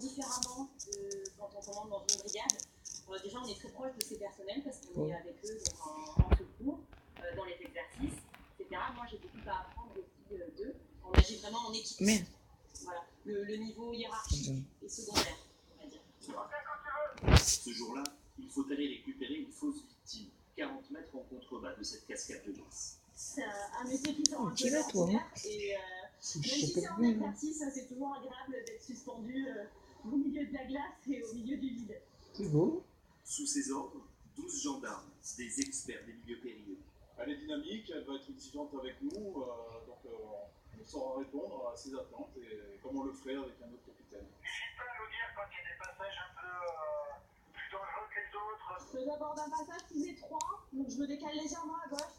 différemment quand on commande dans une brigade. Déjà, on est très proche de ces personnels parce qu'on est avec eux donc, en secours, dans les exercices, etc. Moi, j'ai beaucoup à apprendre aussi d'eux. On agit vraiment en équipe. Merde. Voilà. Le niveau hiérarchique est secondaire, on va dire. Ce jour-là, il faut aller récupérer une fausse victime, 40 mètres en contrebas de cette cascade de glace. C'est un métier qui sort un peu Tu vas, toi, d'ordinaire et même si c'est en exercice, c'est toujours agréable d'être suspendu au milieu de la glace et au milieu du vide. C'est beau. Sous ses ordres, 12 gendarmes, des experts des milieux périlleux. Elle est dynamique, elle va être exigeante avec nous, donc on saura répondre à ses attentes et comme on le ferait avec un autre capitaine. N'hésite pas à nous dire quand il y a des passages un peu plus dangereux que les autres. J'aborde un passage plus étroit, donc je me décale légèrement à gauche.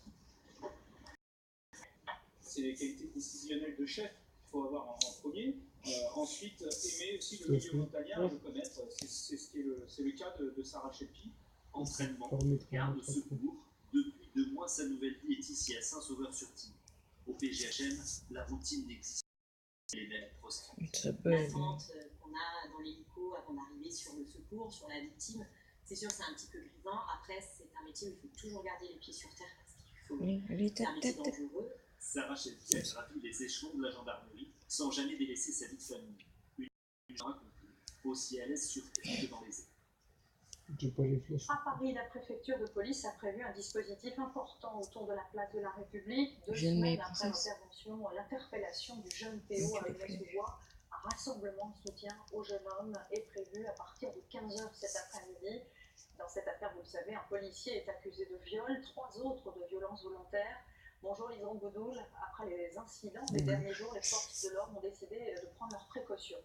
C'est les qualités décisionnelles de chef qu'il faut avoir en premier. Ensuite, aimer aussi le milieu montagnard et le connaître. C'est le cas de Sarah Chepi. Entraînement, garde secours. Depuis 2 mois, sa nouvelle vie est ici à Saint-Sauveur-sur-Tine. Au PGHM, la routine n'existe pas. Les mêmes proscrits. L'attente qu'on a dans l'hélico avant d'arriver sur le secours, sur la victime, c'est sûr que c'est un petit peu grisant. Après, c'est un métier où il faut toujours garder les pieds sur terre parce qu'il faut. C'est un métier dangereux. Sarah Chepi a gravi les échelons de la gendarmerie sans jamais délaisser sa vie de famille. Une accomplie, aussi à l'aise sur terre que dans les airs. J'ai pas les flèches. À Paris, la préfecture de police a prévu un dispositif important autour de la place de la République. 2 Je semaines après l'interpellation du jeune Théo à Aulnay-sous-Bois, un rassemblement de soutien au jeune homme est prévu à partir de 15h cet après-midi. Dans cette affaire, vous le savez, un policier est accusé de viol, 3 autres de violences volontaires. Bonjour Lison Boudoul, après les incidents des derniers jours, les forces de l'ordre ont décidé de prendre leurs précautions.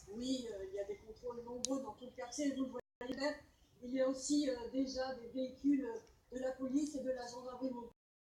Oui, il y a des contrôles nombreux dans tout le quartier, vous le voyez bien. Il y a aussi déjà des véhicules de la police et de la gendarmerie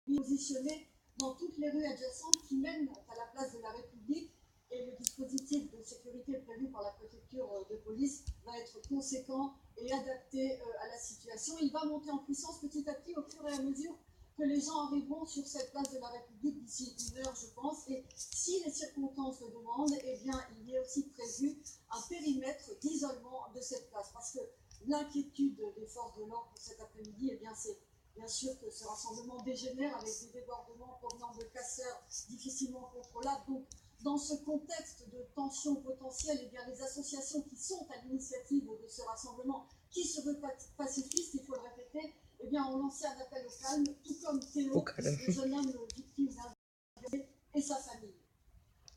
positionnés dans toutes les rues adjacentes qui mènent à la place de la République. Et le dispositif de sécurité prévu par la préfecture de police va être conséquent et adapté à la situation. Il va monter en puissance petit à petit au fur et à mesure que les gens arriveront sur cette place de la République d'ici 1 heure, je pense. Et si les circonstances le demandent, eh bien, il y a aussi prévu un périmètre d'isolement de cette place. Parce que l'inquiétude des forces de l'ordre pour cet après-midi, eh bien, c'est bien sûr que ce rassemblement dégénère avec des débordements provenant de casseurs difficilement contrôlables. Donc, dans ce contexte de tension potentielle, eh bien, les associations qui sont à l'initiative de ce rassemblement, qui se veut pacifiste, il faut le répéter, eh bien, ont lancé un appel au calme, tout comme Théo, le jeune homme victime d'un viol, et sa famille.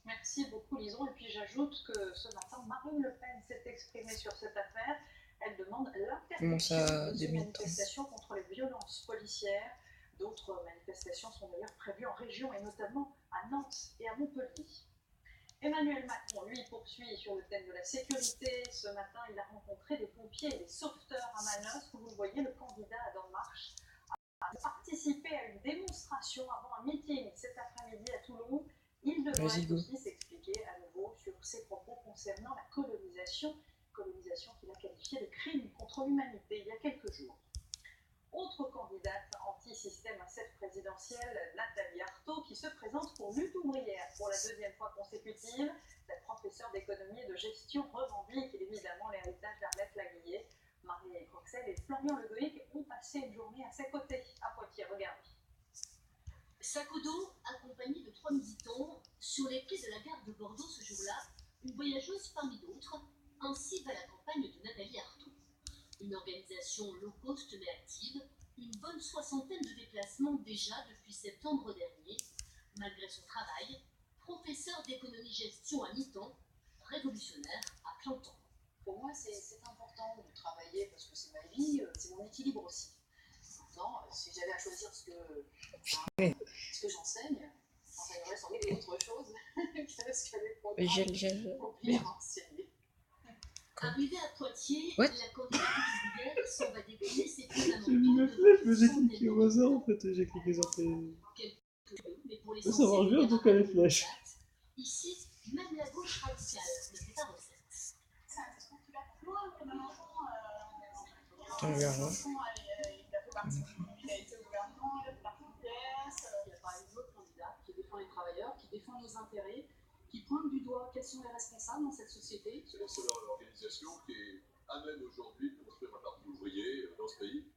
Merci beaucoup Lison. Et puis j'ajoute que ce matin, Marine Le Pen s'est exprimée sur cette affaire. Elle demande l'interdiction de ces manifestations contre les violences policières. D'autres manifestations sont d'ailleurs prévues en région et notamment à Nantes et à Montpellier. Emmanuel Macron, lui, poursuit sur le thème de la sécurité. Ce matin, il a rencontré des pompiers et des sauveteurs à Manosque. Vous le voyez, le candidat d'En Marche a participé à une démonstration avant un meeting cet après-midi à Toulon. Il devrait aussi s'expliquer à nouveau sur ses propos concernant la colonisation qu'il a qualifiée de crime contre l'humanité il y a quelques jours. Autre candidate anti-système à cette présidentielle, Nathalie Arthaud, qui se présente pour Lutte-Ouvrière pour la 2e fois consécutive. La professeure d'économie et de gestion revendique évidemment l'héritage d'Arlette Laguillet. Marie Croxel et Florian Legoïc ont passé une journée à ses côtés à Poitiers. Regardez. Sac au dos, accompagné de 3 militants, sur les quais de la gare de Bordeaux ce jour-là, une voyageuse parmi d'autres, ainsi va la campagne de Nathalie Arthaud. Une organisation low cost mais active, une bonne 60aine de déplacements déjà depuis septembre dernier. Malgré son travail, professeur d'économie-gestion à mi-temps, révolutionnaire à plein temps. Pour moi, c'est important de travailler parce que c'est ma vie, c'est mon équilibre aussi. Maintenant, si j'avais à choisir ce que j'enseigne, j'enseignerais sans doute autre chose que ce que les programmes obligent à enseigner. Arrivée à Poitiers, la candidate ouvrière s'en va dégainer ses fondamentaux. J'ai mis ma flèche, mais j'ai cliqué au hasard en fait, j'ai cliqué sur tes... Ça marche bien en tout cas les flèches. Ici, même la gauche radicale ne fait pas recette. C'est un discours qui va loin, comme un enfant. Il a fait partie, il a été au gouvernement, il a fait partie du PS. Il y a par exemple une autre candidate qui défend les travailleurs, qui défend nos intérêts, qui pointent du doigt quels sont les responsables dans cette société. C'est la seule organisation qui est à même aujourd'hui de construire un parti ouvrier dans ce pays.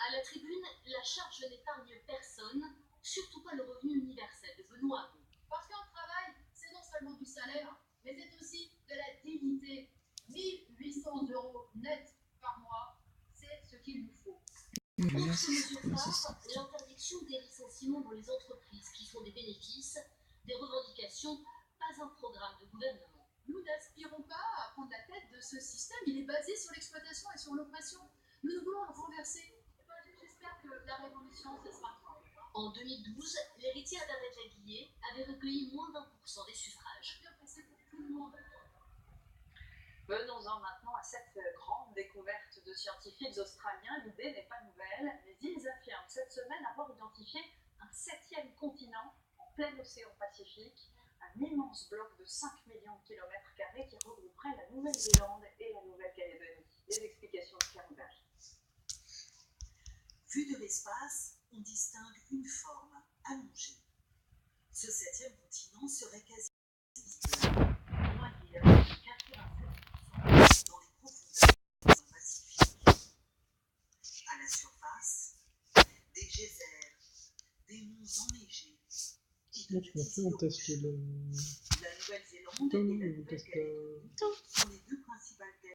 À la tribune, la charge n'épargne personne, surtout pas le revenu universel de Benoît Hamon. Parce qu'un travail, c'est non seulement du salaire, mais c'est aussi de la dignité. 1 800 € net par mois, c'est ce qu'il nous faut. Autre mesure phare, l'interdiction des licenciements dans les entreprises qui font des bénéfices, des revendications, pas un programme de gouvernement. Nous n'aspirons pas à prendre la tête de ce système, il est basé sur l'exploitation et sur l'oppression. Nous voulons le renverser. J'espère que la révolution, ce sera. En 2012, l'héritière d'Annette Laguillet avait recueilli moins d'1% des suffrages. Bien passé pour tout le monde. Venons-en maintenant à cette grande découverte de scientifiques australiens. L'idée n'est pas nouvelle, mais ils affirment cette semaine avoir identifié un 7e continent en plein océan Pacifique, un immense bloc de 5 millions de kilomètres carrés qui regrouperait la Nouvelle-Zélande et la Nouvelle-Calédonie. Les explications de Pierre Berger. Vu de l'espace, on distingue une forme allongée. Ce 7e continent serait quasi visible, noyé à 87% dans les profondeurs du Pacifique. À la surface, des geysers, des monts enneigés et de petits on teste La Nouvelle-Zélande et la Nouvelle-Calédonie sont les deux principales terres